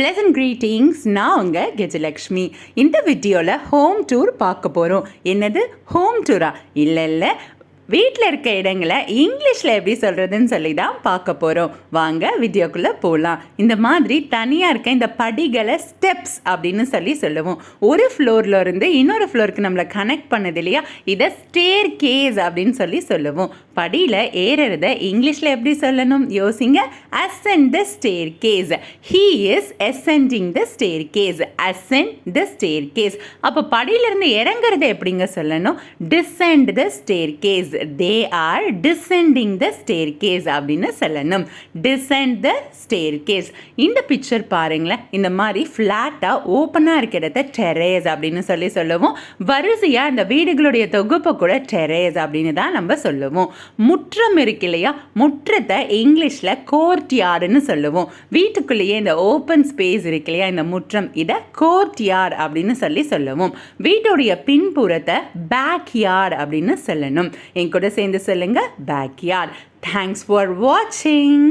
Pleasant greetings. நான் உங்கள் கஜலக்ஷ்மி. இந்த வீடியோவில் ஹோம் டூர் பார்க்க போகிறோம். என்னது ஹோம் டூரா? இல்லை, வீட்டில் இருக்க இடங்களை இங்கிலீஷில் எப்படி சொல்கிறதுன்னு சொல்லி தான் பார்க்க போகிறோம். வாங்க வீடியோக்குள்ளே போகலாம். இந்த மாதிரி தனியாக இருக்க இந்த படிகளை ஸ்டெப்ஸ் அப்படின்னு சொல்லுவோம். ஒரு ஃப்ளோரில் இருந்து இன்னொரு ஃப்ளோருக்கு நம்மளை கனெக்ட் பண்ணது இல்லையா, இதை ஸ்டேர் கேஸ் அப்படின்னு சொல்லுவோம். படியில் ஏறுறத இங்கிலீஷில் எப்படி சொல்லணும் யோசிங்க. ascend the staircase. he is ascending the staircase. ascend the staircase. அப்போ படியிலிருந்து இறங்குறத எப்படிங்க சொல்லணும்? descend the staircase. they are descending the staircase அப்படின்னு சொல்லணும். descend the staircase. இந்த பிக்சர் பாருங்களேன். இந்த மாதிரி ஃப்ளாட்டாக ஓப்பனாக இருக்கிறத டெரேஸ் அப்படின்னு சொல்லுவோம். வரிசையாக இந்த வீடுகளுடைய தொகுப்பை கூட டெரேஸ் அப்படின்னு தான் நம்ம சொல்லுவோம். முற்றம் இருக்கு இல்லையா, முற்றத்தை இங்கிலீஷில் கோர்ட் யார்டுன்னு சொல்லுவோம். வீட்டுக்குள்ளேயே இந்த ஓப்பன் ஸ்பேஸ் இருக்கு இல்லையா, இந்த முற்றம், இதை கோர்ட் யார்டு அப்படின்னு சொல்லுவோம். வீட்டுடைய பின்புறத்தை பேக் யார்டு அப்படின்னு சொல்லணும். என் கூட சேர்ந்து சொல்லுங்க, பேக் யார்டு. தேங்க்ஸ் ஃபார் வாட்சிங்.